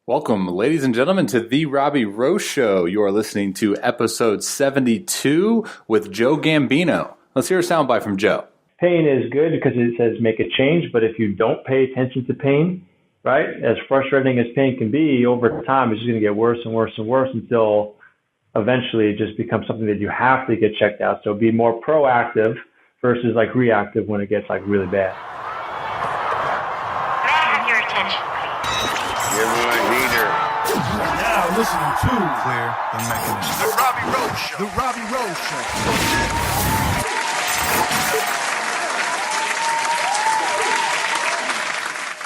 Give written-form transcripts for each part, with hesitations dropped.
Welcome, ladies and gentlemen, to the Robby Row Show. You are listening to episode 72 with Joe Gambino. Let's hear a soundbite from Joe. Pain is good because it says make a change, but if you don't pay attention to pain, right, as frustrating as pain can be, over time it's just going to get worse and worse and worse until eventually it just becomes something that you have to get checked out. So be more proactive versus like reactive when it gets like really bad. May I have your attention, please? Everyone neither. Now listening to Clear the Mechanism. The Robby Row Show. The Robby Row Show.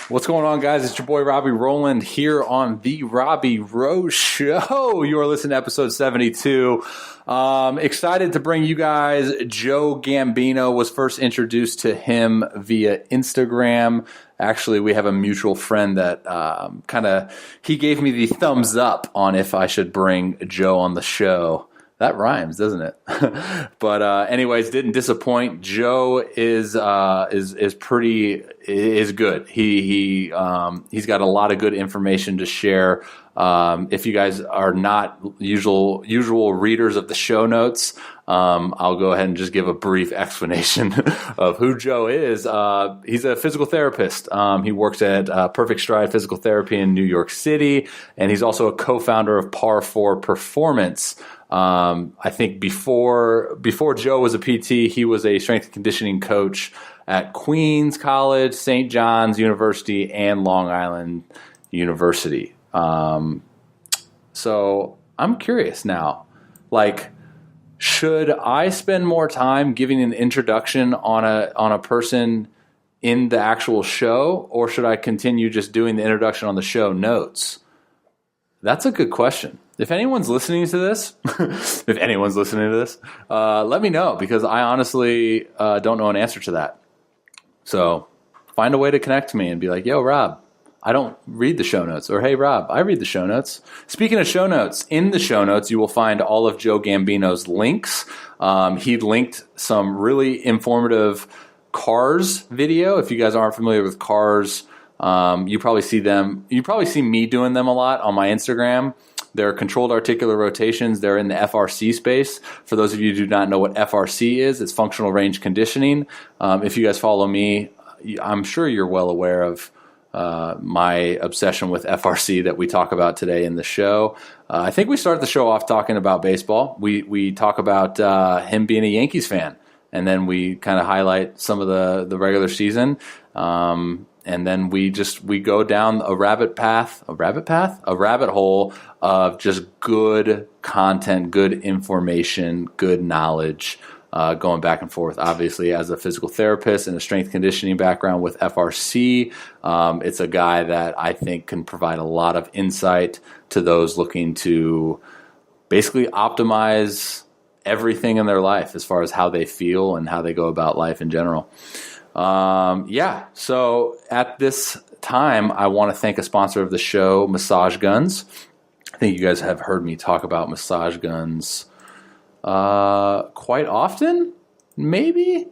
What's going on, guys? It's your boy Robbie Rowland here on the Robby Row Show. You are listening to episode 72. Excited to bring you guys Joe Gambino. Was first introduced to him via Instagram. Actually, we have a mutual friend that he gave me the thumbs up on if I should bring Joe on the show. That rhymes, doesn't it? But anyways, didn't disappoint. Joe is good. He's got a lot of good information to share. If you guys are not usual readers of the show notes, I'll go ahead and just give a brief explanation of who Joe is. He's a physical therapist. He works at Perfect Stride Physical Therapy in New York City, and he's also a co-founder of Par 4 Performance. I think before Joe was a PT, he was a strength and conditioning coach at Queens College, St. John's University, and Long Island University. So I'm curious now, should I spend more time giving an introduction on a person in the actual show, or should I continue just doing the introduction on the show notes? That's a good question. If anyone's listening to this, let me know, because I honestly don't know an answer to that. So find a way to connect to me and be like, yo, Rob, I don't read the show notes. Or, hey, Rob, I read the show notes. Speaking of show notes, in the show notes, you will find all of Joe Gambino's links. He linked some really informative cars video. If you guys aren't familiar with cars, you probably see them. You probably see me doing them a lot on my Instagram. They're controlled articular rotations. They're in the FRC space. For those of you who do not know what FRC is, it's functional range conditioning. If you guys follow me, I'm sure you're well aware of my obsession with FRC that we talk about today in the show. I think we start the show off talking about baseball. We talk about him being a Yankees fan, and then we kind of highlight some of the regular season. And then we go down a rabbit hole of just good content, good information, good knowledge, going back and forth. Obviously, as a physical therapist and a strength conditioning background with FRC, it's a guy that I think can provide a lot of insight to those looking to basically optimize everything in their life as far as how they feel and how they go about life in general. So at this time, I want to thank a sponsor of the show, Massage Guns. I think you guys have heard me talk about Massage Guns quite often, maybe?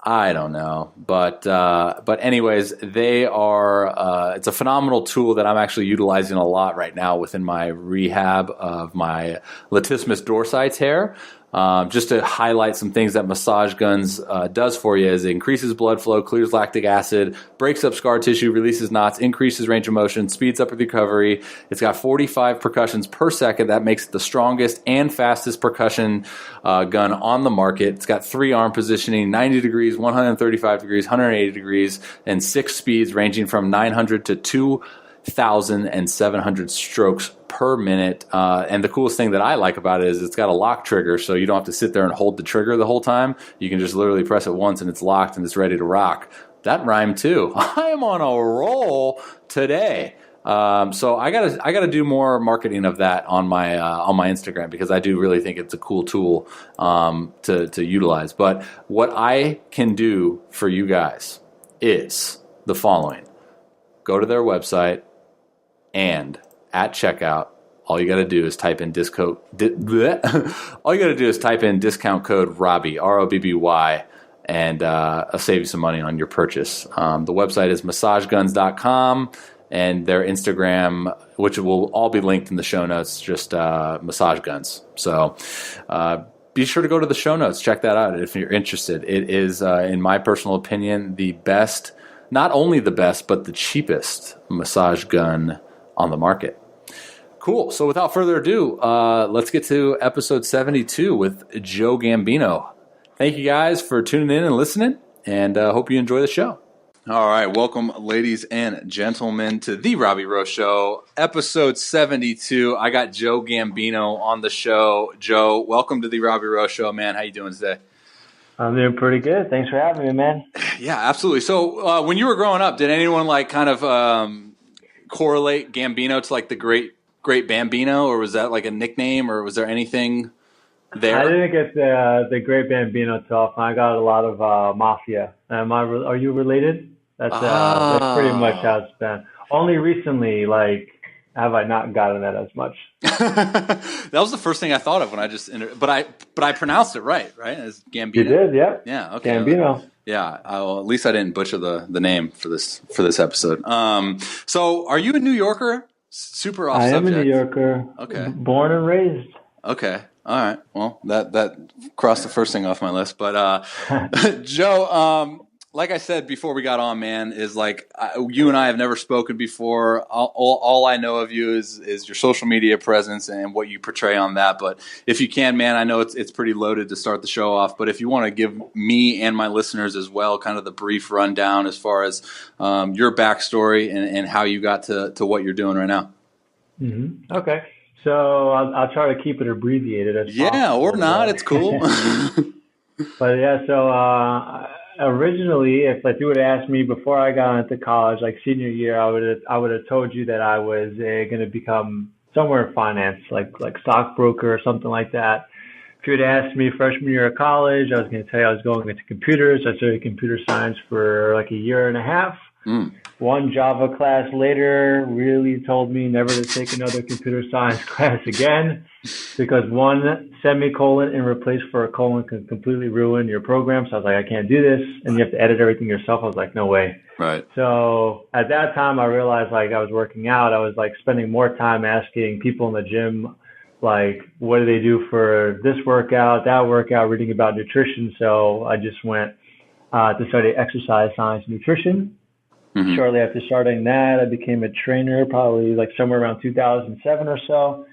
I don't know. But anyways, they are, it's a phenomenal tool that I'm actually utilizing a lot right now within my rehab of my latissimus dorsi tear. Just to highlight some things that Massage Guns does for you is it increases blood flow, clears lactic acid, breaks up scar tissue, releases knots, increases range of motion, speeds up recovery. It's got 45 percussions per second. That makes it the strongest and fastest percussion gun on the market. It's got 3-arm positioning, 90 degrees, 135 degrees, 180 degrees, and 6 speeds ranging from 900 to 2,700 strokes per minute. And the coolest thing that I like about it is it's got a lock trigger, so you don't have to sit there and hold the trigger the whole time. You can just literally press it once and it's locked and it's ready to rock. That rhymed too. I am on a roll today. So I gotta do more marketing of that on my Instagram, because I do really think it's a cool tool to utilize. But what I can do for you guys is the following: go to their website, and at checkout, all you got to do is type in discount code Robby, ROBBY, and I'll save you some money on your purchase. The website is massageguns.com, and their Instagram, which will all be linked in the show notes, just massage guns. So be sure to go to the show notes. Check that out if you're interested. It is, in my personal opinion, the best, not only the best, but the cheapest massage gun on the market. Cool. So without further ado, let's get to episode 72 with Joe Gambino. Thank you guys for tuning in and listening, and hope you enjoy the show. All right. Welcome, ladies and gentlemen, to the Robby Row Show, episode 72. I got Joe Gambino on the show. Joe, welcome to the Robby Row Show, man. How you doing today? I'm doing pretty good. Thanks for having me, man. Yeah, absolutely. So when you were growing up, did anyone like kind of correlate Gambino to like the great Bambino, or was that like a nickname, or was there anything there? I didn't get the great Bambino too often. I got a lot of mafia. Are you related? That's pretty much how it's been. Only recently, like, have I not gotten that as much. That was the first thing I thought of when I just but I pronounced it right as Gambino. You did, yeah. Yeah, okay. Gambino. Yeah, well, at least I didn't butcher the name for this episode. So are you a New Yorker? Super off subject. I am a New Yorker. Okay. Born and raised. Okay. All right. Well, that crossed the first thing off my list. But Joe, like I said before we got on, man, is like you and I have never spoken before. All I know of you is your social media presence and what you portray on that. But if you can, man, I know it's pretty loaded to start the show off. But if you want to give me and my listeners as well kind of the brief rundown as far as your backstory and how you got to what you're doing right now. Mm-hmm. Okay. So I'll try to keep it abbreviated as possible. Yeah, or not. It's cool. But yeah, so originally, if you would have asked me before I got into college, like senior year, I would have told you that I was going to become somewhere in finance, like stockbroker or something like that. If you had asked me freshman year of college, I was going to tell you I was going into computers. I studied computer science for like a year and a half. One Java class later really told me never to take another computer science class again, because one semicolon in replace for a colon can completely ruin your program. So I was like, I can't do this. And you have to edit everything yourself. I was like, no way. Right. So at that time, I realized like I was working out. I was like spending more time asking people in the gym, like, what do they do for this workout, that workout, reading about nutrition. So I just went to study exercise science and nutrition. Mm-hmm. Shortly after starting that, I became a trainer, probably like somewhere around 2007 or so.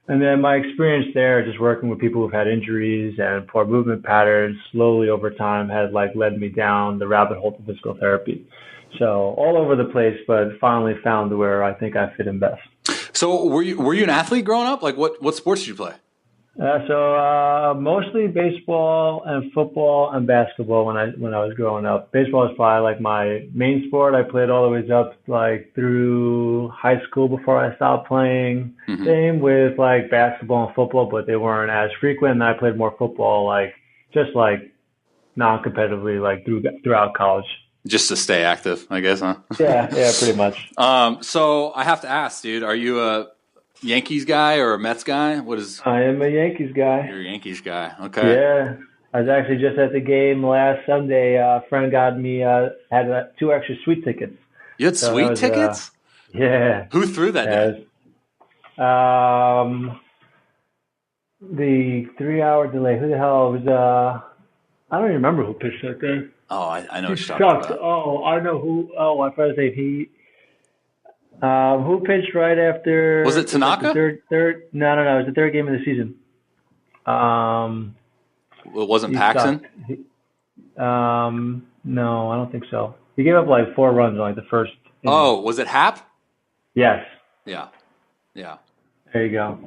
And then my experience there, just working with people who've had injuries and poor movement patterns, slowly over time had like led me down the rabbit hole to physical therapy. So all over the place, but finally found where I think I fit in best. So were you an athlete growing up? Like what sports did you play? So mostly baseball and football and basketball when I was growing up. Baseball is probably like my main sport. I played all the way up like through high school before I stopped playing. Mm-hmm. Same with like basketball and football, but they weren't as frequent. And I played more football, like just like non-competitively, like throughout college. Just to stay active, I guess, huh? Yeah, pretty much. So I have to ask, dude, are you a Yankees guy or a Mets guy? I am a Yankees guy. You're a Yankees guy. Okay. Yeah. I was actually just at the game last Sunday. A friend got me, had 2 extra suite tickets. You had suite tickets? Yeah. Who threw that day? The 3-hour delay. Who the hell was, I don't even remember who pitched that day. Oh, I know what you're talking about. Oh, I know who. Oh, I forgot to say who pitched right after? Was it Tanaka? Third. No. It was the third game of the season. It wasn't Paxton? No, I don't think so. He gave up like 4 runs in like the first inning. Oh, was it Hap? Yes. Yeah. There you go.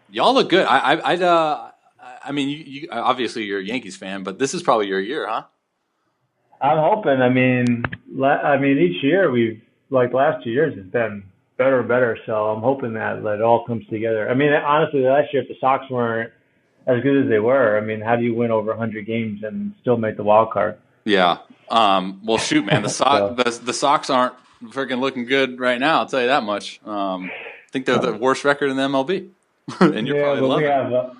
Y'all look good. I mean, you obviously you're a Yankees fan, but this is probably your year, huh? I'm hoping. I mean, each year we've, like the last 2 years, has been better and better. So I'm hoping that it all comes together. I mean, honestly, last year if the Sox weren't as good as they were, I mean, how do you win over 100 games and still make the wild card? Yeah. Well, shoot, man, the Sox aren't freaking looking good right now. I'll tell you that much. I think they're the worst record in the MLB, and you're probably loving it.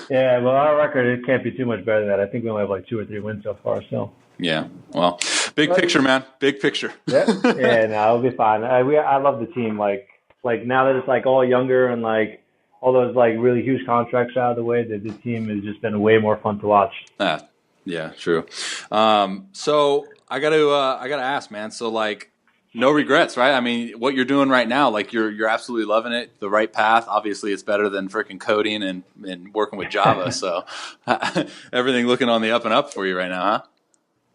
Well, our record, it can't be too much better than that. I think we only have like 2 or 3 wins so far. So. Yeah, well, Big picture, man. Big picture. Yeah, yeah, no, it'll be fine. I love the team. Like now that it's like all younger and like all those like really huge contracts out of the way, the team has just been way more fun to watch. Yeah, true. So I gotta ask, man. So like, no regrets, right? I mean, what you're doing right now, like you're absolutely loving it. The right path. Obviously, it's better than freaking coding and working with Java. So everything looking on the up and up for you right now, huh?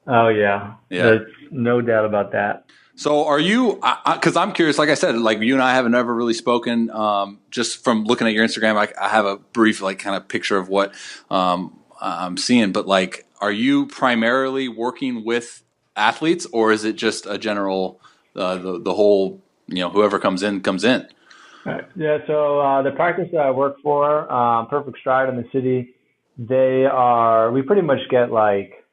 Oh yeah. There's no doubt about that. So are you, because I'm curious, like I said, like you and I haven't ever really spoken, just from looking at your Instagram, I have a brief like kind of picture of what I'm seeing, but like, are you primarily working with athletes, or is it just a general, the whole, whoever comes in, comes in? Right. Yeah, so the practice that I work for, Perfect Stride in the city, we pretty much get like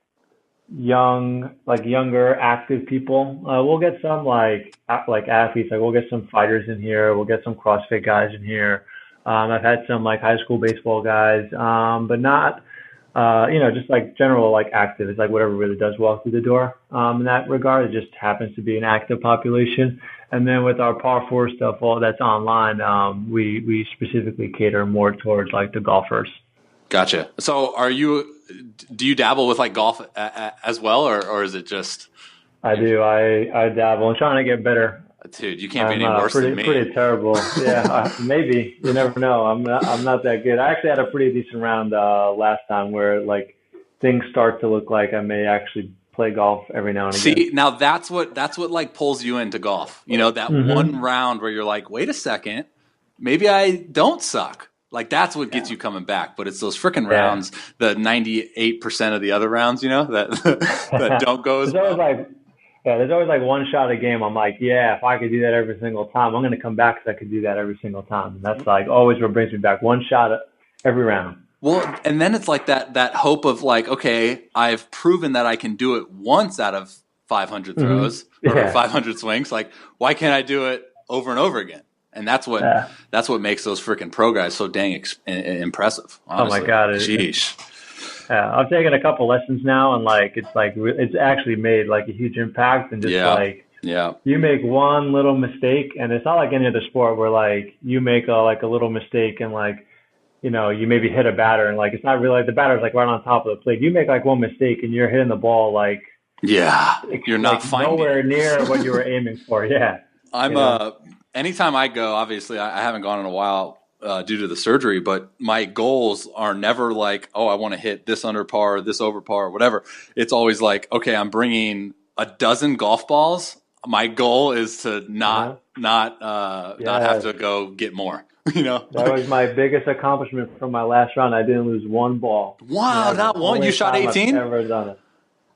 younger active people. We'll get some like athletes, like we'll get some fighters in here, we'll get some CrossFit guys in here. I've had some like high school baseball guys, but not just like general like active. It's like whatever really does walk through the door. In that regard, it just happens to be an active population. And then with our Par 4 stuff, all that's online, we specifically cater more towards like the golfers. Gotcha. So do you dabble with like golf as well, or is it just? I do. I dabble. I'm trying to get better. Dude, you can't be any worse than me. Pretty terrible. Yeah, maybe. You never know. I'm not that good. I actually had a pretty decent round last time where like things start to look like I may actually play golf every now and again. See, now that's what like pulls you into golf. That one round where you're like, wait a second, maybe I don't suck. Like that's what gets you coming back. But it's those freaking rounds, the 98% of the other rounds, that don't go as well. There's always like one shot a game. I'm like, if I could do that every single time, I'm going to come back because I could do that every single time. And that's like always what brings me back. One shot every round. Well, and then it's like that hope of like, okay, I've proven that I can do it once out of 500 throws or 500 swings. Like, why can't I do it over and over again? And that's what makes those freaking pro guys so dang impressive. Honestly. Oh my God. Sheesh. I've taken a couple lessons now, and like it's actually made like a huge impact. And just you make one little mistake, and it's not like any other sport where like you make a little mistake and like you maybe hit a batter, and like it's not really like the batter's like right on top of the plate. You make like one mistake, and you're hitting the ball like you're not finding nowhere near what you were aiming for. Yeah, I'm anytime I go, obviously I haven't gone in a while. Due to the surgery, but my goals are never like, oh, I want to hit this under par, this over par, whatever. It's always like, okay, I'm bringing a dozen golf balls. My goal is to not have to go get more. That was my biggest accomplishment from my last round. I didn't lose one ball. Wow, not one. You shot 18? I've ever done it.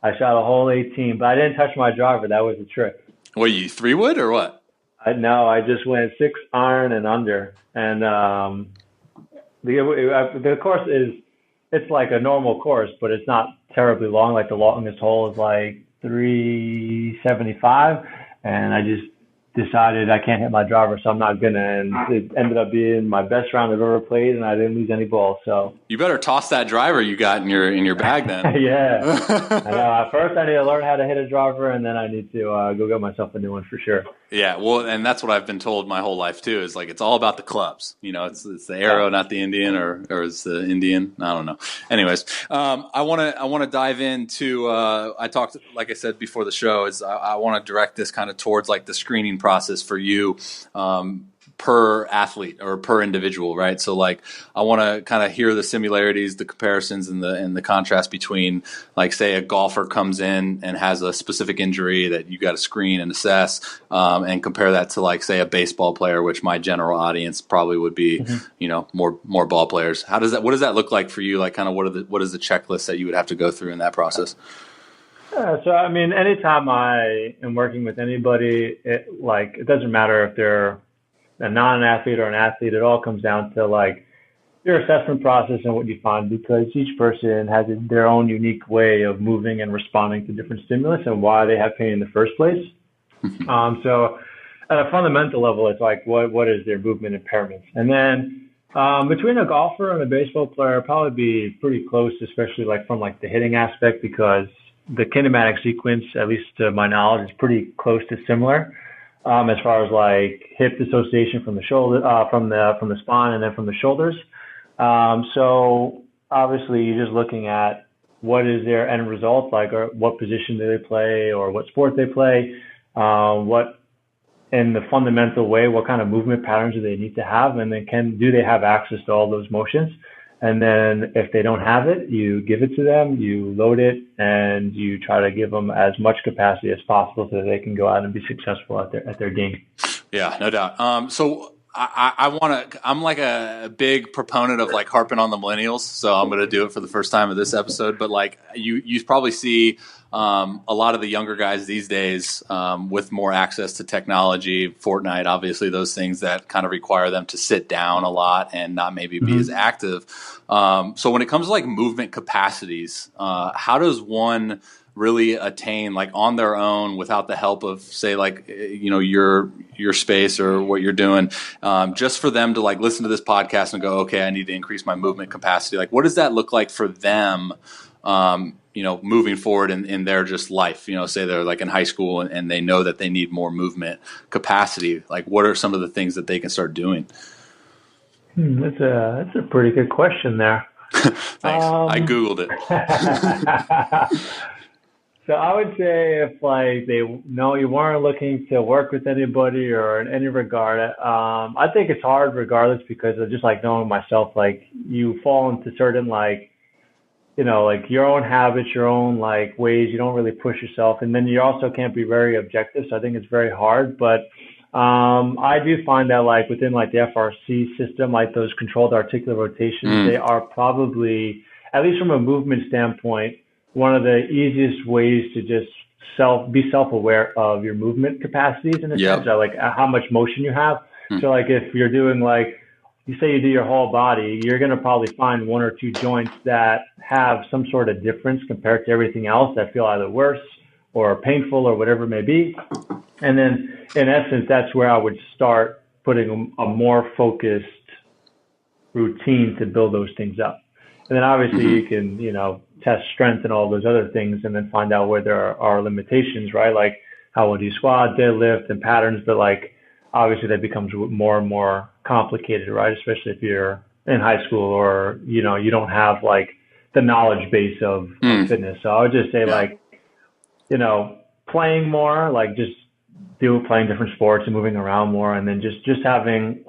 I shot a whole 18, but I didn't touch my driver. That was the trick. What, you 3-wood or what? No, I just went 6 iron and under. And the course it's like a normal course, but it's not terribly long. Like the longest hole is like 375, and I just decided I can't hit my driver, so I'm not gonna. And it ended up being my best round I've ever played, and I didn't lose any balls. So you better toss that driver you got in your bag then. Yeah, I know. First, I need to learn how to hit a driver, and then I need to go get myself a new one for sure. Yeah, well, and that's what I've been told my whole life too. Is like it's all about the clubs. It's the arrow, not the Indian, or it's the Indian. I don't know. Anyways, I want to dive into. I talked, like I said before the show, is I want to direct this kind of towards like the screening process for you. Per athlete or per individual, right? So like I want to kind of hear the similarities, the comparisons, and the contrast between like say a golfer comes in and has a specific injury that you got to screen and assess, and compare that to like say a baseball player, which my general audience probably would be, more ball players. What does that look like for you? Like kind of what is the checklist that you would have to go through in that process? So I mean, anytime I am working with anybody, it doesn't matter if they're a non-athlete or an athlete, it all comes down to like your assessment process and what you find, because each person has their own unique way of moving and responding to different stimulus and why they have pain in the first place. So at a fundamental level, it's like what is their movement impairments? And then between a golfer and a baseball player, probably be pretty close, especially like from like the hitting aspect, because the kinematic sequence, at least to my knowledge, is pretty close to similar. As far as like hip dissociation from the shoulder, from the spine, and then from the shoulders. So obviously, you're just looking at what is their end result, like, or what position do they play, or what sport they play, what in the fundamental way, what kind of movement patterns do they need to have, and then do they have access to all those motions? And then if they don't have it, you give it to them, you load it, and you try to give them as much capacity as possible so that they can go out and be successful at their game. Yeah, no doubt. So I'm like a big proponent of like harping on the millennials. So I'm going to do it for the first time of this episode. But like you probably see a lot of the younger guys these days with more access to technology, Fortnite, obviously those things that kind of require them to sit down a lot and not maybe be as active. So when it comes to like movement capacities, how does one really attain like on their own without the help of say like your space or what you're doing, just for them to like listen to this podcast and go, okay, I need to increase my movement capacity? Like what does that look like for them moving forward in their just life? Say they're like in high school and they know that they need more movement capacity. Like what are some of the things that they can start doing? That's a pretty good question there. Thanks. I Googled it. So I would say if like they know you weren't looking to work with anybody or in any regard, I think it's hard regardless, because of just like knowing myself, like you fall into certain like, like your own habits, your own like ways. You don't really push yourself, and then you also can't be very objective. So I think it's very hard. But I do find that like within like the FRC system, like those controlled articular rotations, they are probably, at least from a movement standpoint, one of the easiest ways to just be self-aware of your movement capacities in a sense, or like how much motion you have. So like if you're doing like, you say you do your whole body, you're going to probably find one or two joints that have some sort of difference compared to everything else that feel either worse or painful or whatever it may be. And then in essence, that's where I would start putting a more focused routine to build those things up. And then obviously you can, test strength and all those other things, and then find out where there are limitations, right? Like how would you squat, deadlift, and patterns. But like, obviously that becomes more and more complicated, right? Especially if you're in high school or, you don't have like the knowledge base of fitness. So I would just say like, playing more, like just playing different sports and moving around more. And then just having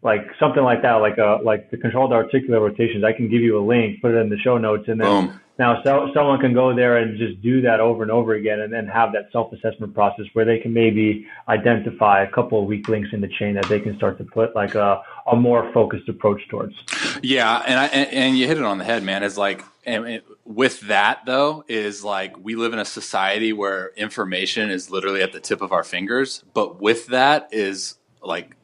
like something like that, like the controlled articular rotations. I can give you a link, put it in the show notes, and then now someone can go there and just do that over and over again, and then have that self-assessment process where they can maybe identify a couple of weak links in the chain that they can start to put like a more focused approach towards. Yeah, and you hit it on the head, man. It's like, and with that though, is like we live in a society where information is literally at the tip of our fingers, but with that is like,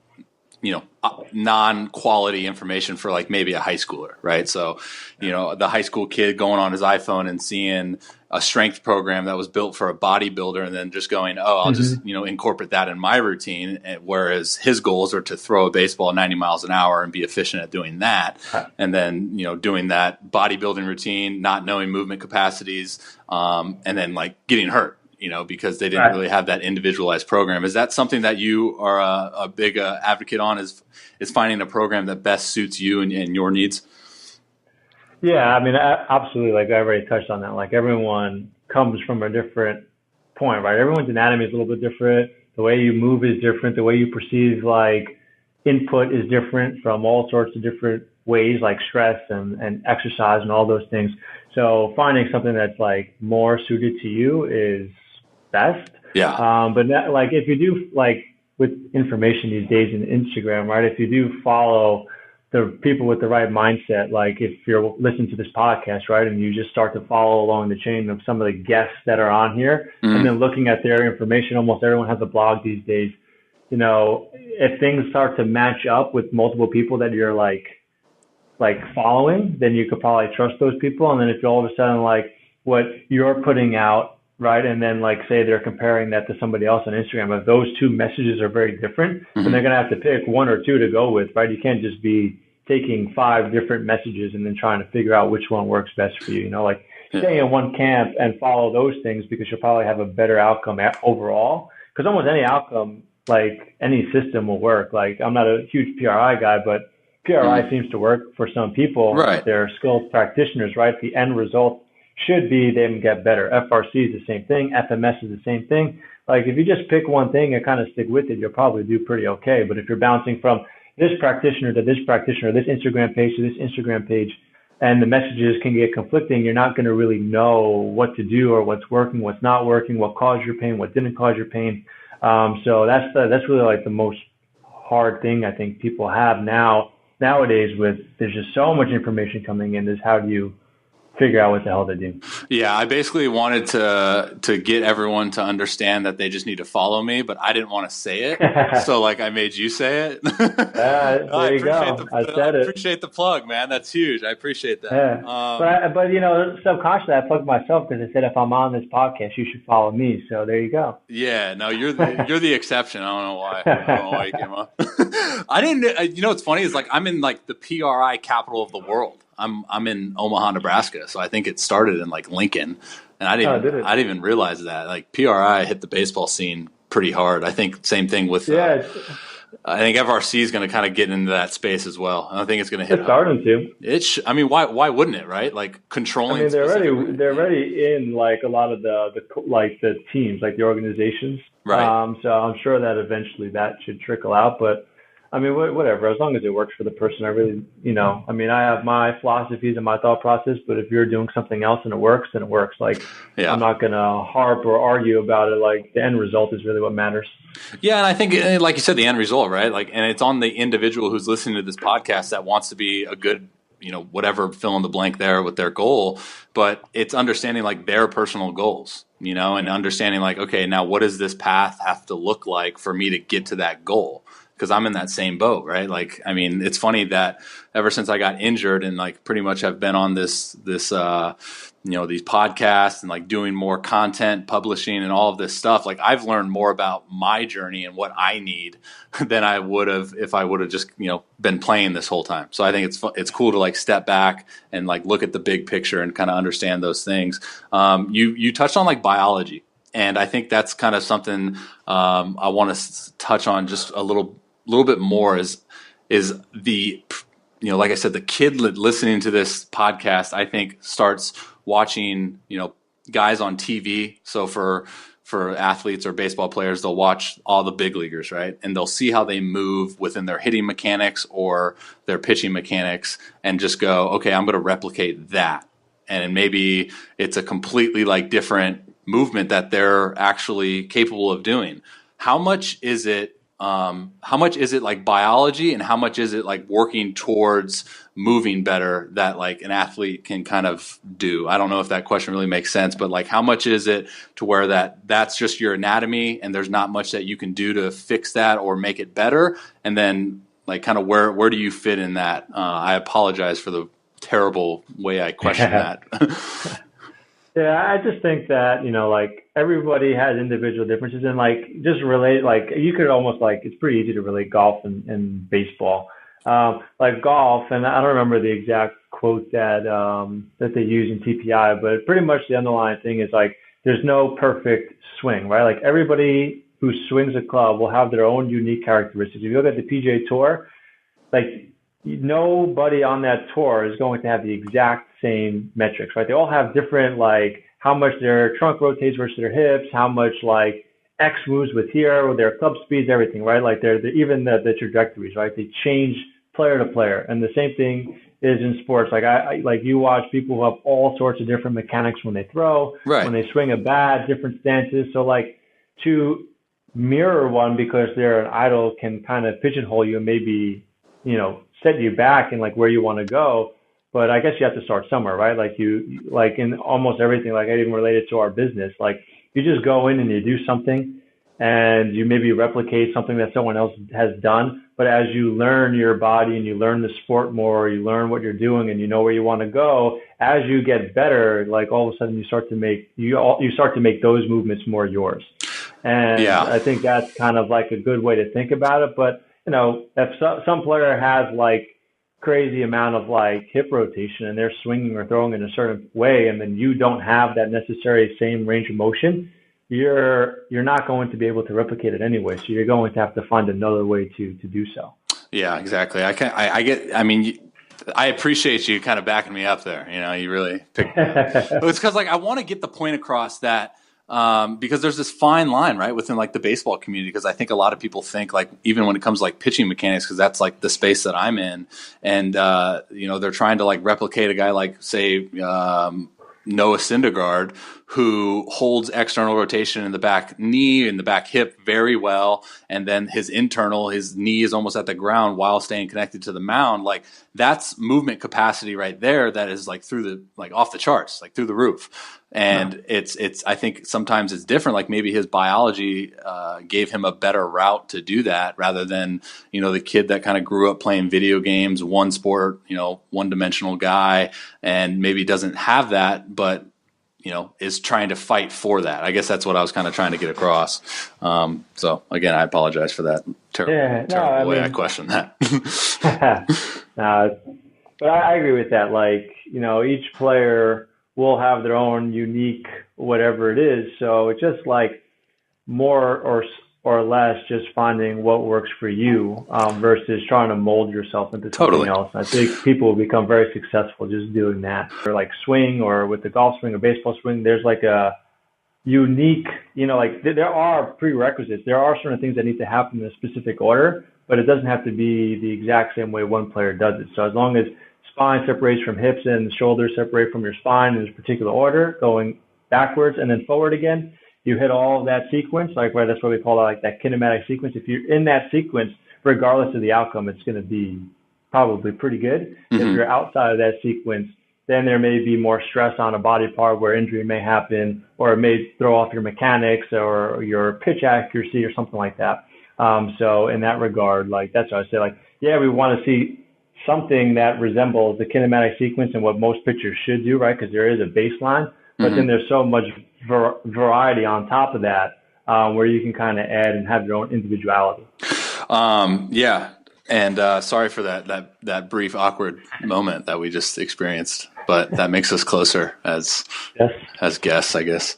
non-quality information for like maybe a high schooler, right? So, the high school kid going on his iPhone and seeing a strength program that was built for a bodybuilder and then just going, I'll just, incorporate that in my routine. Whereas his goals are to throw a baseball 90 miles an hour and be efficient at doing that. And then, doing that bodybuilding routine, not knowing movement capacities, and then like getting hurt. Because they didn't really have that individualized program. Is that something that you are a big advocate on, is finding a program that best suits you and your needs? Yeah, I mean, absolutely. Like I already touched on that. Like everyone comes from a different point, right? Everyone's anatomy is a little bit different. The way you move is different. The way you perceive like input is different from all sorts of different ways, like stress and exercise and all those things. So finding something that's like more suited to you is best. Yeah. But that, like if you do like with information these days in Instagram, right? If you do follow the people with the right mindset, like if you're listening to this podcast, right, and you just start to follow along the chain of some of the guests that are on here, and then looking at their information, almost everyone has a blog these days. If things start to match up with multiple people that you're like following, then you could probably trust those people. And then if all of a sudden like what you're putting out, right, and then like say they're comparing that to somebody else on Instagram, if those two messages are very different, then they're going to have to pick one or two to go with, right? You can't just be taking 5 different messages and then trying to figure out which one works best for you. Like stay in one camp and follow those things because you'll probably have a better outcome overall. Because almost any outcome, like any system will work. Like I'm not a huge PRI guy, but PRI seems to work for some people. Right. They're skilled practitioners, right? The end result should be them get better. FRC is the same thing. FMS is the same thing. Like if you just pick one thing and kind of stick with it, you'll probably do pretty okay. But if you're bouncing from this practitioner to this practitioner, this Instagram page to this Instagram page, and the messages can get conflicting, you're not going to really know what to do or what's working, what's not working, what caused your pain, what didn't cause your pain. So that's really like the most hard thing I think people have nowadays with there's just so much information coming in. Is how do you figure out what the hell they do? Yeah, I basically wanted to get everyone to understand that they just need to follow me, but I didn't want to say it. So like I made you say it. There you go. I said it. Appreciate the plug, man. That's huge. I appreciate that. Yeah. But you know, subconsciously I plugged myself because I said if I'm on this podcast, you should follow me. So there you go. Yeah, no, you're the exception. I don't know why. I don't know why you came up. I didn't. You know what's funny is like I'm in like the PRI capital of the world. I'm in Omaha, Nebraska, so I think it started in like Lincoln, and I didn't even realize that like PRI hit the baseball scene pretty hard. I think same thing with I think FRC is going to kind of get into that space as well. I don't think it's going to hit. It's starting to. I mean, why wouldn't it? Right? Like controlling. I mean, they're already in like a lot of the teams, like the organizations. Right. So I'm sure that eventually that should trickle out, but. I mean, whatever, as long as it works for the person, I really, I mean, I have my philosophies and my thought process, but if you're doing something else and it works, then it works. Like, I'm not going to harp or argue about it. Like, the end result is really what matters. Yeah, and I think, like you said, the end result, right? Like, and it's on the individual who's listening to this podcast that wants to be a good, whatever, fill in the blank there with their goal, but it's understanding like their personal goals, and understanding like, okay, now what does this path have to look like for me to get to that goal? Because I'm in that same boat, right? Like, I mean, it's funny that ever since I got injured and like pretty much have been on this these podcasts and like doing more content, publishing and all of this stuff, like I've learned more about my journey and what I need than I would have if I would have just, been playing this whole time. So I think it's cool to like step back and like look at the big picture and kind of understand those things. You touched on like biology. And I think that's kind of something I want to touch on just a little bit more is the, like I said, the kid listening to this podcast, I think starts watching, guys on TV. So for athletes or baseball players, they'll watch all the big leaguers, right? And they'll see how they move within their hitting mechanics or their pitching mechanics and just go, okay, I'm going to replicate that. And maybe it's a completely like different movement that they're actually capable of doing. How much is it like biology and how much is it like working towards moving better that like an athlete can kind of do? I don't know if that question really makes sense, but like how much is it to where that's just your anatomy and there's not much that you can do to fix that or make it better? And then like kind of where do you fit in that? I apologize for the terrible way I question that. Yeah, I just think that, like everybody has individual differences and like just relate, like you could almost like, it's pretty easy to relate golf and baseball. Like golf, and I don't remember the exact quote that they use in TPI, but pretty much the underlying thing is like, there's no perfect swing, right? Like everybody who swings a club will have their own unique characteristics. If you look at the PGA Tour, like nobody on that tour is going to have the exact same metrics, right? They all have different, like how much their trunk rotates versus their hips, how much like X moves with here, with their club speeds, everything, right? Like they're even the trajectories, right? They change player to player. And the same thing is in sports. Like I like you watch people who have all sorts of different mechanics when they throw, right, when they swing a bat, different stances. So like to mirror one because they're an idol can kind of pigeonhole you and maybe, set you back in like where you want to go. But I guess you have to start somewhere, right? Like you like in almost everything, like I even related to our business, like you just go in and you do something and you maybe replicate something that someone else has done. But as you learn your body and you learn the sport more, you learn what you're doing and you know where you want to go, as you get better, like all of a sudden you start to make those movements more yours. And yeah. I think that's kind of like a good way to think about it. But if some player has like crazy amount of like hip rotation and they're swinging or throwing in a certain way, and then you don't have that necessary same range of motion, you're not going to be able to replicate it anyway. So you're going to have to find another way to do so. Yeah, exactly. I appreciate you kind of backing me up there. You know, you really picked me up. It's because like I want to get the point across that because there's this fine line, right, within like the baseball community. Because I think a lot of people think like even when it comes to like pitching mechanics, because that's like the space that I'm in, and they're trying to like replicate a guy like say Noah Syndergaard, who holds external rotation in the back knee and the back hip very well, and then his knee is almost at the ground while staying connected to the mound. Like that's movement capacity right there. That is like off the charts, like through the roof. And it's I think sometimes it's different. Like maybe his biology gave him a better route to do that rather than, the kid that kind of grew up playing video games, one sport, one-dimensional guy, and maybe doesn't have that, but, is trying to fight for that. I guess that's what I was kind of trying to get across. So, again, I apologize for that terrible way I questioned that. But I agree with that. Like, each player will have their own unique whatever it is. So it's just like more or less just finding what works for you versus trying to mold yourself into something else. I think people will become very successful just doing that. Or like swing, or with the golf swing or baseball swing, there's like a unique, like there are prerequisites. There are certain things that need to happen in a specific order, but it doesn't have to be the exact same way one player does it. So as long as spine separates from hips and the shoulders separate from your spine in this particular order, going backwards and then forward again, you hit all of that sequence, like right, that's what we call it, like that kinematic sequence. If you're in that sequence, regardless of the outcome, it's going to be probably pretty good. Mm-hmm. If you're outside of that sequence, then there may be more stress on a body part where injury may happen, or it may throw off your mechanics or your pitch accuracy or something like that. So in that regard, like that's what I say, like, yeah, we want to see something that resembles the kinematic sequence and what most pitchers should do, right? Because there is a baseline, but then there's so much variety on top of that where you can kind of add and have your own individuality. Yeah. And sorry for that brief awkward moment that we just experienced, but that makes us closer as guests, I guess.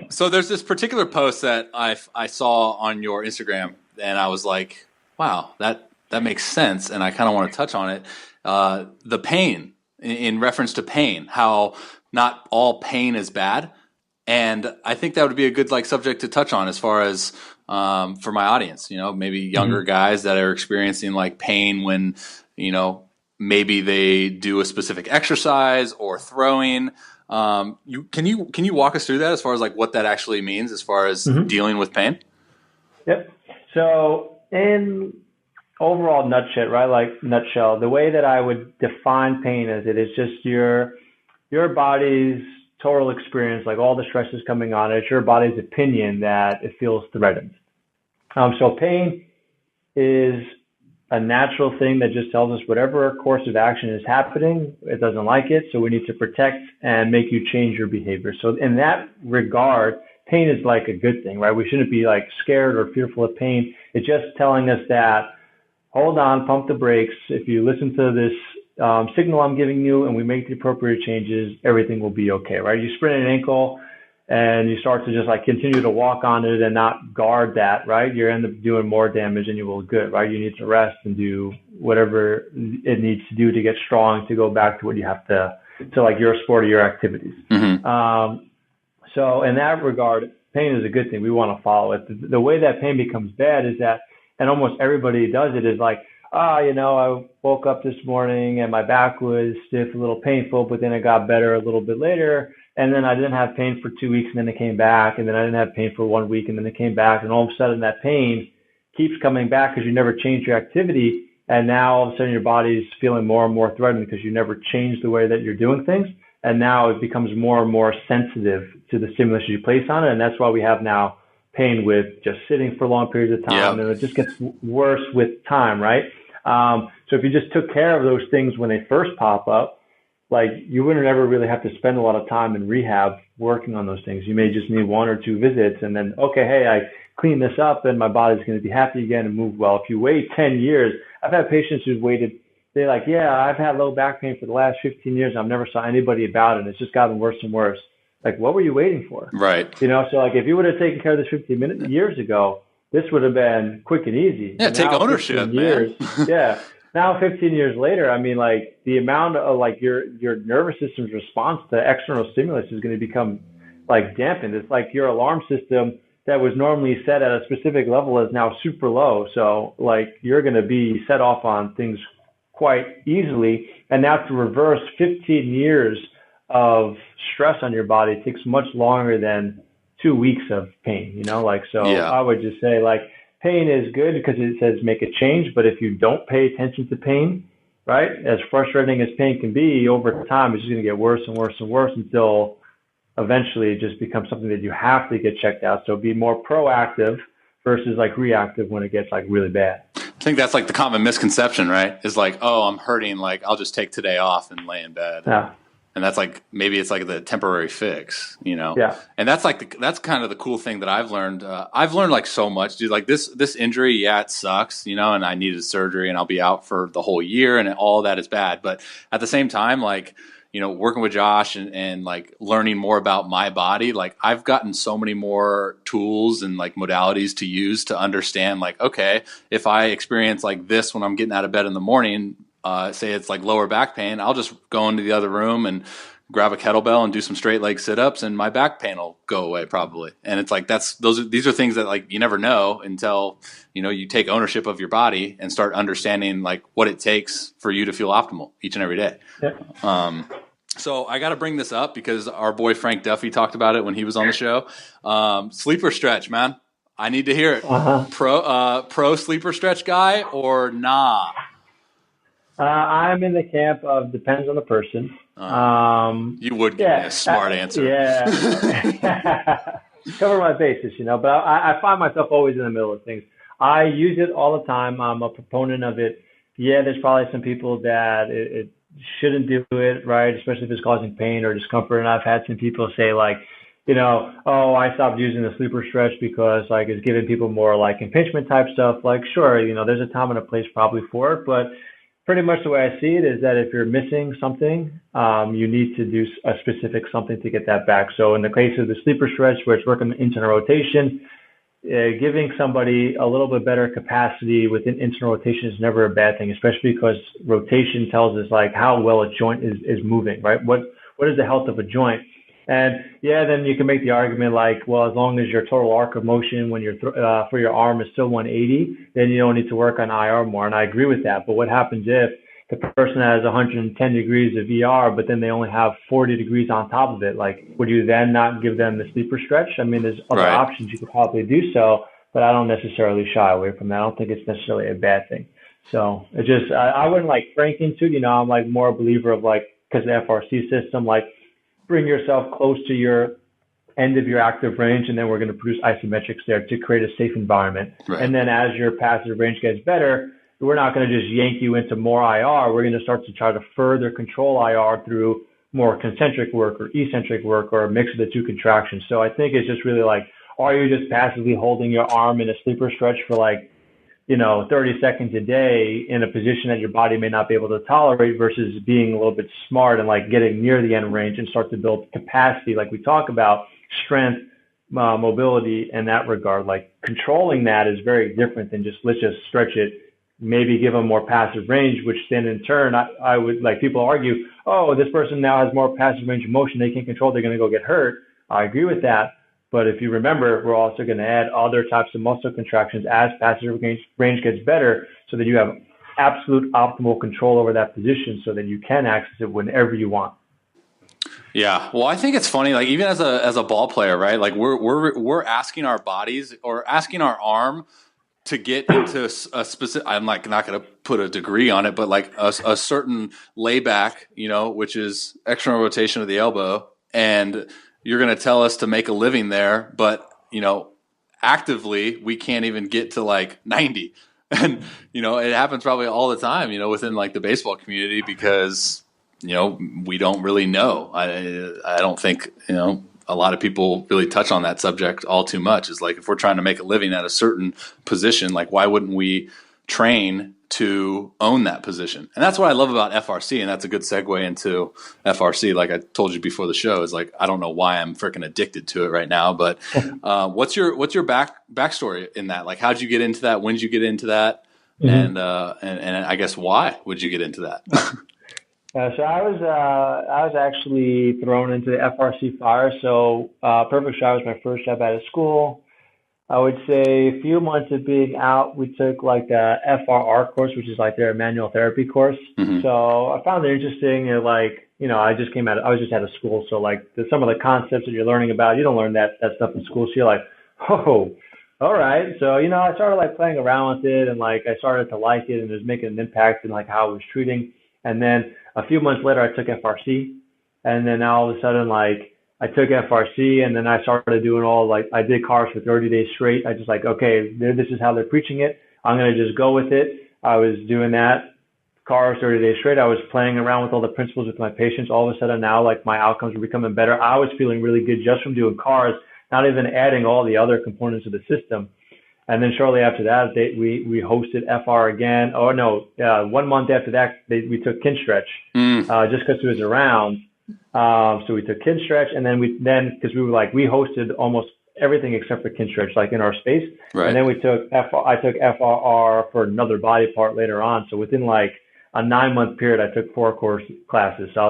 So there's this particular post that I saw on your Instagram, and I was like, wow, that makes sense, and I kind of want to touch on it. The pain, in reference to pain, how not all pain is bad, and I think that would be a good subject to touch on as far as for my audience. Maybe younger guys that are experiencing pain when maybe they do a specific exercise or throwing. Can you walk us through that as far as what that actually means as far as dealing with pain? Yep. So in overall nutshell, the way that I would define pain is it is just your body's total experience, all the stress is coming on it. It's your body's opinion that it feels threatened. So pain is a natural thing that just tells us whatever course of action is happening, it doesn't like it, so we need to protect and make you change your behavior. So in that regard, pain is a good thing, right? We shouldn't be scared or fearful of pain. It's just telling us that, hold on, pump the brakes. If you listen to this signal I'm giving you and we make the appropriate changes, everything will be okay, right? You sprain an ankle and you start to just continue to walk on it and not guard that, right? You end up doing more damage than you will good, right? You need to rest and do whatever it needs to do to get strong, to go back to what you have to your sport or your activities. So in that regard, pain is a good thing. We want to follow it. The way that pain becomes bad is that, and almost everybody does it, is I woke up this morning and my back was stiff, a little painful, but then it got better a little bit later. And then I didn't have pain for 2 weeks and then it came back. And then I didn't have pain for 1 week and then it came back. And all of a sudden that pain keeps coming back because you never changed your activity. And now all of a sudden your body's feeling more and more threatened because you never changed the way that you're doing things. And now it becomes more and more sensitive to the stimulus you place on it. And that's why we have now pain with just sitting for long periods of time. And it just gets worse with time, right? So if you just took care of those things when they first pop up, you wouldn't ever really have to spend a lot of time in rehab working on those things. You may just need 1 or 2 visits and then, okay, hey, I clean this up and my body's going to be happy again and move well. If you wait 10 years, I've had patients who've waited they're like, yeah, I've had low back pain for the last 15 years. I've never saw anybody about it. And it's just gotten worse and worse. Like, what were you waiting for? Right. So like, if you would have taken care of this 15 years ago, this would have been quick and easy. Yeah, take ownership, man. Yeah. Now, 15 years later, I mean, like, the amount of, like, your nervous system's response to external stimulus is going to become, like, dampened. It's like your alarm system that was normally set at a specific level is now super low. So, like, you're going to be set off on things quite easily. And now to reverse 15 years of stress on your body takes much longer than 2 weeks of pain, I would just say, like, pain is good because it says make a change. But if you don't pay attention to pain, right, as frustrating as pain can be, over time, it's just going to get worse and worse and worse until eventually it just becomes something that you have to get checked out. So be more proactive versus like reactive when it gets like really bad. I think that's like the common misconception, right? Is like, oh, I'm hurting. Like, I'll just take today off and lay in bed. Yeah. And that's like, maybe it's like the temporary fix, Yeah. And that's like, that's kind of the cool thing that I've learned. I've learned like so much, dude. Like this injury, yeah, it sucks, and I needed surgery and I'll be out for the whole year and all that is bad. But at the same time, like, working with Josh and like learning more about my body, like I've gotten so many more tools and like modalities to use to understand, like, okay, if I experience like this when I'm getting out of bed in the morning, say it's like lower back pain, I'll just go into the other room and grab a kettlebell and do some straight leg sit-ups and my back pain will go away probably. And it's like, these are things that like you never know until, you take ownership of your body and start understanding like what it takes for you to feel optimal each and every day. Yeah. So I got to bring this up because our boy Frank Duffy talked about it when he was on the show. Sleeper stretch, man. I need to hear it. Pro sleeper stretch guy or nah? I'm in the camp of depends on the person. You would give me a smart answer. Yeah. Cover my bases, but I find myself always in the middle of things. I use it all the time. I'm a proponent of it. Yeah, there's probably some people that it shouldn't do it, right? Especially if it's causing pain or discomfort. And I've had some people say like, oh, I stopped using the sleeper stretch because like it's giving people more like impingement type stuff. Like, sure, there's a time and a place probably for it, but pretty much the way I see it is that if you're missing something, you need to do a specific something to get that back. So in the case of the sleeper stretch, where it's working internal rotation, giving somebody a little bit better capacity within internal rotation is never a bad thing, especially because rotation tells us like how well a joint is moving, right? What is the health of a joint? And yeah, then you can make the argument like, well, as long as your total arc of motion when you're for your arm is still 180, then you don't need to work on IR more. And I agree with that. But what happens if the person has 110 degrees of ER, but then they only have 40 degrees on top of it? Like, would you then not give them the sleeper stretch? I mean, there's other options you could probably do so, but I don't necessarily shy away from that. I don't think it's necessarily a bad thing. So it just, I wouldn't like crank into it. I'm like more a believer of like, because the FRC system, like, bring yourself close to your end of your active range, and then we're going to produce isometrics there to create a safe environment. Right. And then as your passive range gets better, we're not going to just yank you into more IR. We're going to start to try to further control IR through more concentric work or eccentric work or a mix of the two contractions. So I think it's just really like, are you just passively holding your arm in a sleeper stretch for like, 30 seconds a day in a position that your body may not be able to tolerate versus being a little bit smart and like getting near the end range and start to build capacity, like we talk about, strength, mobility in that regard. Like controlling that is very different than let's just stretch it, maybe give them more passive range, which then in turn, I would like people argue, oh, this person now has more passive range of motion. They can't control. They're going to go get hurt. I agree with that. But if you remember, we're also going to add other types of muscle contractions as passive range gets better so that you have absolute optimal control over that position so that you can access it whenever you want. Yeah. Well, I think it's funny, like even as a ball player, right? Like we're asking our bodies or asking our arm to get into a specific, I'm like not going to put a degree on it, but like a certain layback, which is external rotation of the elbow, and you're going to tell us to make a living there, but, actively we can't even get to like 90. And, it happens probably all the time, within like the baseball community because, we don't really know. I don't think, a lot of people really touch on that subject all too much. Is like, if we're trying to make a living at a certain position, like why wouldn't we train to own that position. And that's what I love about FRC. And that's a good segue into FRC. Like I told you before the show, is like, I don't know why I'm freaking addicted to it right now, but what's your backstory in that? Like, how'd you get into that? When did you get into that? And I guess why would you get into that? So I was actually thrown into the FRC fire. So Perfect Shot was my first job out of school. I would say a few months of being out, we took like the FRR course, which is like their manual therapy course. So I found it interesting. And like, you know, I was just out of school. So like some of the concepts that you're learning about, you don't learn that stuff in school. So you're like, oh, all right. So, you know, I started like playing around with it, and like I started to like it, and it was making an impact in like how I was treating. And then a few months later, I took FRC, and then now all of a sudden, like, I took FRC, and then I started doing I did cars for 30 days straight. I just like, okay, this is how they're preaching it. I'm going to just go with it. I was doing that, cars 30 days straight. I was playing around with all the principles with my patients. All of a sudden now, like, my outcomes were becoming better. I was feeling really good just from doing cars, not even adding all the other components of the system. And then shortly after that, we hosted FR again. 1 month after that, we took Kinstretch, just because it was around. So we took Kinstretch, and then because we hosted almost everything except for Kinstretch, like in our space. Right. And then I took FRR for another body part later on. So within like a 9-month period, I took 4 course classes. So I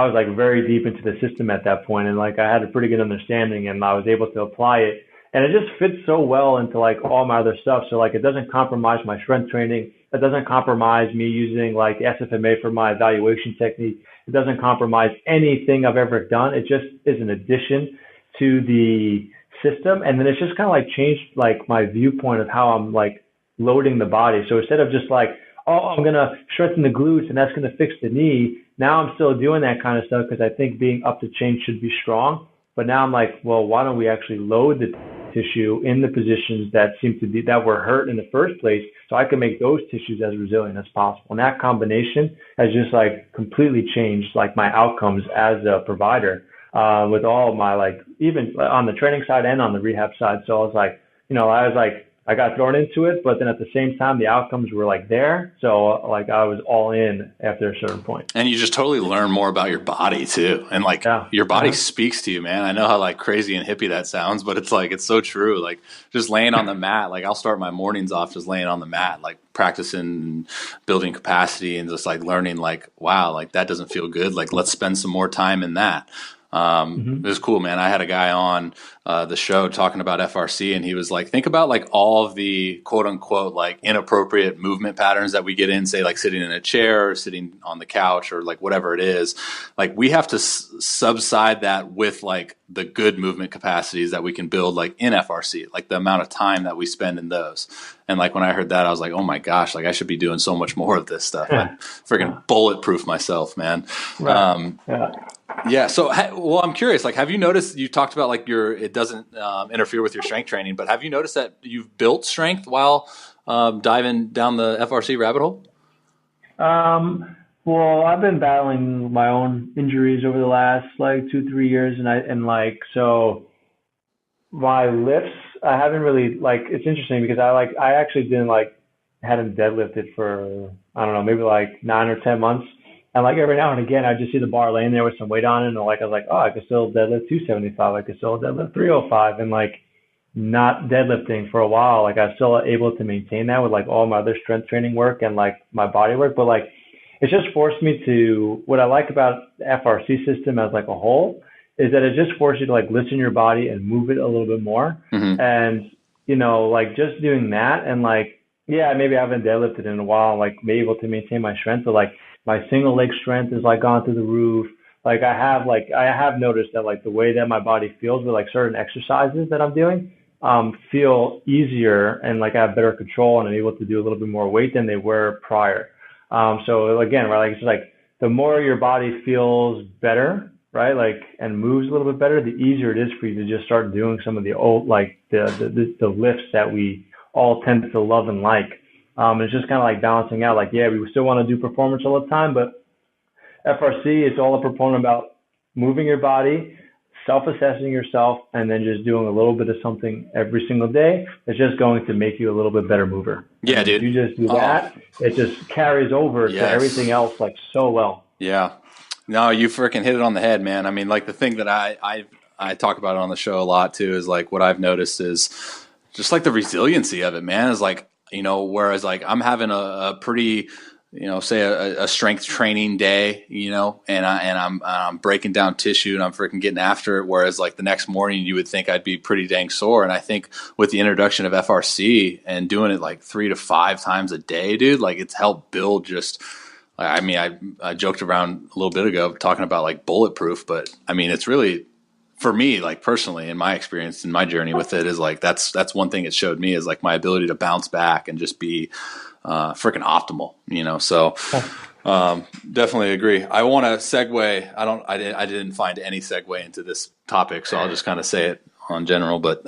was like very deep into the system at that point, and like I had a pretty good understanding, and I was able to apply it. And it just fits so well into like all my other stuff. So like it doesn't compromise my strength training. It doesn't compromise me using like SFMA for my evaluation technique. It doesn't compromise anything I've ever done. It just is an addition to the system. And then it's just kind of like changed like my viewpoint of how I'm like loading the body. So instead of just like, oh, I'm going to strengthen the glutes and that's going to fix the knee. Now I'm still doing that kind of stuff because I think being up to change should be strong. But now I'm like, well, why don't we actually load the tissue in the positions that were hurt in the first place, so I can make those tissues as resilient as possible. And that combination has just like completely changed like my outcomes as a provider, with all my like, even on the training side and on the rehab side. So I was like, I got thrown into it, but then at the same time, the outcomes were like there. So like I was all in after a certain point. And you just totally learn more about your body too. And like your body speaks to you, man. I know how like crazy and hippie that sounds, but it's like, it's so true. Like just laying on the mat, like I'll start my mornings off just laying on the mat, like practicing building capacity and just like learning like, wow, like that doesn't feel good. Like let's spend some more time in that. It was cool, man. I had a guy on the show talking about FRC, and he was like, think about like all of the quote unquote like inappropriate movement patterns that we get in, say like sitting in a chair or sitting on the couch or like whatever it is. Like we have to subside that with like the good movement capacities that we can build like in FRC, like the amount of time that we spend in those. And like when I heard that, I was like, oh my gosh, like I should be doing so much more of this stuff. I freaking bulletproof myself, man. Right. Yeah. So, well, I'm curious, like, have you noticed, you talked about like it doesn't interfere with your strength training, but have you noticed that you've built strength while diving down the FRC rabbit hole? Well, I've been battling my own injuries over the last like 2-3 years. So my lifts, I haven't really like, it's interesting because I actually hadn't deadlifted for, I don't know, maybe like 9 or 10 months. And like every now and again, I just see the bar laying there with some weight on it. And like, I was like, oh, I could still deadlift 275. I could still deadlift 305. And like not deadlifting for a while, like I was still able to maintain that with like all my other strength training work and like my body work. But like, it's just forced me to, what I like about the FRC system as like a whole is that it just forces you to like listen to your body and move it a little bit more. And, you know, like just doing that and like, yeah, maybe I haven't deadlifted in a while, like be able to maintain my strength, but like my single leg strength is like gone through the roof. Like I have noticed that like the way that my body feels with like certain exercises that I'm doing, feel easier and like I have better control and I'm able to do a little bit more weight than they were prior. So again, right, like it's like the more your body feels better, right, like and moves a little bit better, the easier it is for you to just start doing some of the old like the lifts that we all tend to love and like. It's just kind of like balancing out. Like, yeah, we still want to do performance all the time, but FRC is all a proponent about moving your body, self-assessing yourself and then just doing a little bit of something every single day is just going to make you a little bit better mover. Yeah, and dude. If you just do that, it just carries over to everything else like so well. Yeah. No, you freaking hit it on the head, man. I mean, like the thing that I talk about on the show a lot too is like what I've noticed is just like the resiliency of it, man, is like, you know, whereas like I'm having a pretty, you know, say a strength training day, you know, and I'm breaking down tissue and I'm freaking getting after it. Whereas like the next morning you would think I'd be pretty dang sore. And I think with the introduction of FRC and doing it like 3 to 5 times a day, dude, like it's helped build just, I mean, I joked around a little bit ago talking about like bulletproof, but I mean, it's really, for me, like personally, in my experience, in my journey with it, is like that's one thing it showed me is like my ability to bounce back and just be freaking optimal, you know. So definitely agree. I want to segue. I didn't find any segue into this topic, so I'll just kind of say it on general. But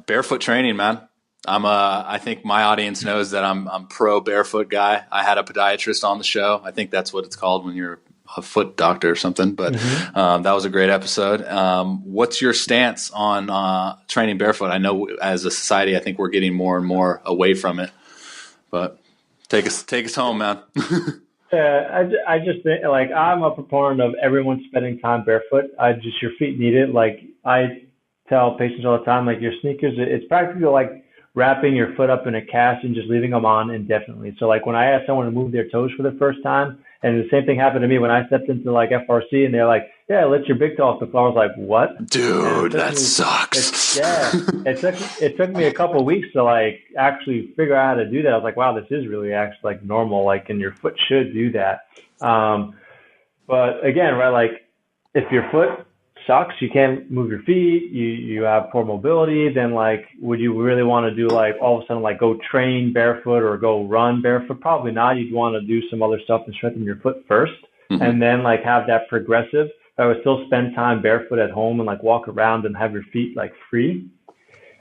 barefoot training, man. I think my audience knows that I'm pro barefoot guy. I had a podiatrist on the show. I think that's what it's called when you're a foot doctor or something, but that was a great episode. What's your stance on training barefoot? I know as a society, I think we're getting more and more away from it, but take us home, man. I just think, like, I'm a proponent of everyone spending time barefoot. Your feet need it. Like, I tell patients all the time, like, your sneakers, it's practically like wrapping your foot up in a cast and just leaving them on indefinitely. So like when I ask someone to move their toes for the first time, and the same thing happened to me when I stepped into like FRC and they're like, yeah, let your big toe off the floor. I was like, what? Dude, that sucks. It took me a couple of weeks to like actually figure out how to do that. I was like, wow, this is really actually like normal. Like, and your foot should do that. But again, right, like if your foot sucks, you can't move your feet, you have poor mobility, then like would you really want to do like all of a sudden like go train barefoot or go run barefoot? Probably not. You'd want to do some other stuff and strengthen your foot first, and then like have that progressive. I would still spend time barefoot at home and like walk around and have your feet like free.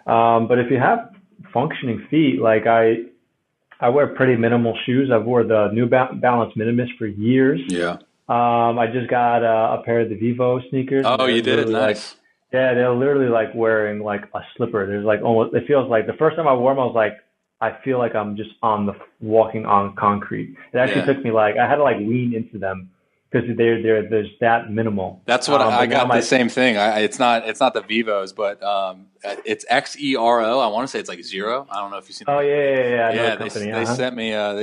But if you have functioning feet, like I wear pretty minimal shoes. I've wore the New Balance Minimus for years. Yeah. I just got a pair of the Vivo sneakers. Oh, you did? Nice. Like, yeah, they're literally like wearing like a slipper. There's like almost, it feels like the first time I wore them, I was like, I feel like I'm just walking on concrete. It actually took me like, I had to like lean into them because there's that minimal. That's what I got the same thing. It's not the Vivos, but it's XERO. I want to say it's like Zero. I don't know if you've seen. Oh yeah. Yeah, they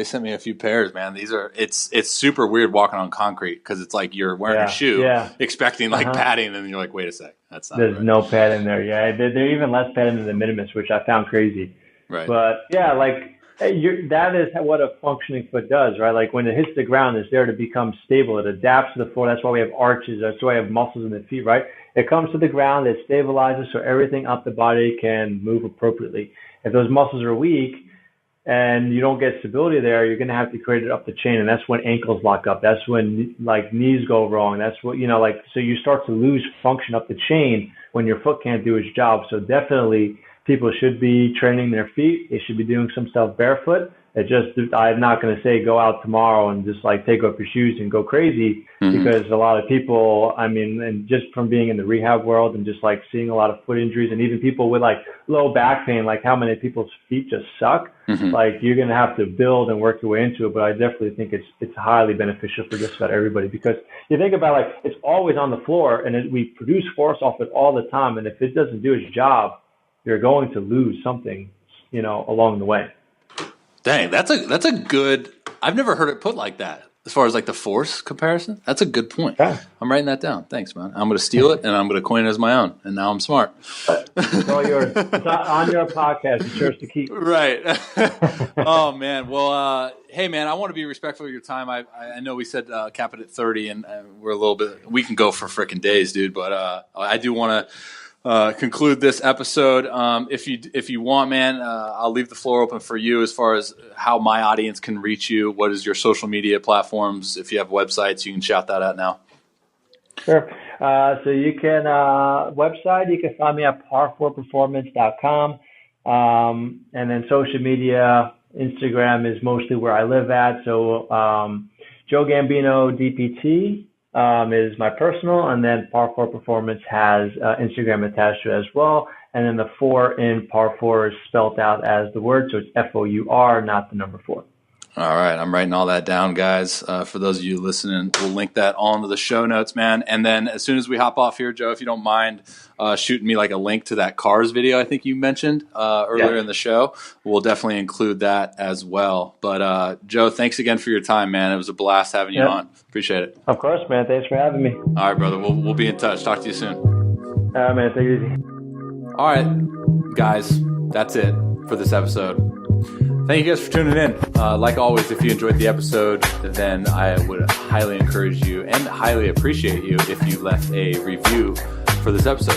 sent me a few pairs, man. It's super weird walking on concrete because it's like you're wearing a shoe, expecting like padding, and then you're like, wait a sec, that's not. There's right. no padding there. Yeah, they're even less padding than the Minimus, which I found crazy. Right. But yeah, like. That is what a functioning foot does, right? Like when it hits the ground, it's there to become stable. It adapts to the floor. That's why we have arches. That's why we have muscles in the feet, right? It comes to the ground. It stabilizes so everything up the body can move appropriately. If those muscles are weak and you don't get stability there, you're going to have to create it up the chain. And that's when ankles lock up. That's when like knees go wrong. That's what, like, so you start to lose function up the chain when your foot can't do its job. So definitely, people should be training their feet. They should be doing some stuff barefoot. I'm not going to say go out tomorrow and just like take off your shoes and go crazy because a lot of people, I mean, and just from being in the rehab world and just like seeing a lot of foot injuries and even people with like low back pain, like how many people's feet just suck. Like you're going to have to build and work your way into it. But I definitely think it's highly beneficial for just about everybody because you think about like it's always on the floor and we produce force off it all the time. And if it doesn't do its job, you're going to lose something, along the way. Dang, that's a good. I've never heard it put like that. As far as like the force comparison, that's a good point. Yeah. I'm writing that down. Thanks, man. I'm going to steal it and I'm going to coin it as my own. And now I'm smart. It's all yours. It's on your podcast. It's yours to keep. Right. Oh man. Well, hey man, I want to be respectful of your time. I know we said cap it at 30, and we're a little bit. We can go for freaking days, dude. But I do want to. Conclude this episode. If you want, man, I'll leave the floor open for you as far as how my audience can reach you. What is your social media platforms? If you have websites, you can shout that out now. Sure. So you can website. You can find me at par4performance.com, and then social media. Instagram is mostly where I live at. So Joe Gambino DPT. is my personal, and then Par 4 Performance has Instagram attached to it as well. And then the 4 in Par 4 is spelled out as the word, so it's FOUR, not the number 4. All right, I'm writing all that down, guys. For those of you listening, we'll link that all into the show notes, man. And then as soon as we hop off here, Joe, if you don't mind shooting me like a link to that Cars video I think you mentioned earlier in the show, we'll definitely include that as well. But Joe, thanks again for your time, man. It was a blast having you on. Appreciate it. Of course, man. Thanks for having me. All right, brother. We'll be in touch. Talk to you soon. All right, man. Take it easy. All right, guys, that's it for this episode. Thank you guys for tuning in. Like always, if you enjoyed the episode, then I would highly encourage you and highly appreciate you if you left a review for this episode.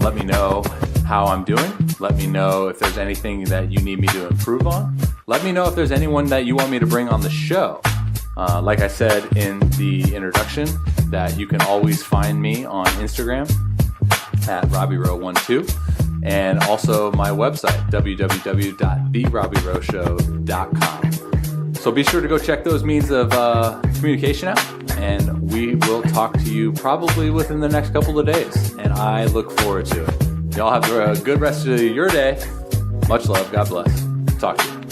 Let me know how I'm doing. Let me know if there's anything that you need me to improve on. Let me know if there's anyone that you want me to bring on the show. Like I said in the introduction, that you can always find me on Instagram at Robby Row 12. And also my website, www.therobbyrowshow.com. So be sure to go check those means of communication out, and we will talk to you probably within the next couple of days, and I look forward to it. Y'all have a good rest of your day. Much love. God bless. Talk to you.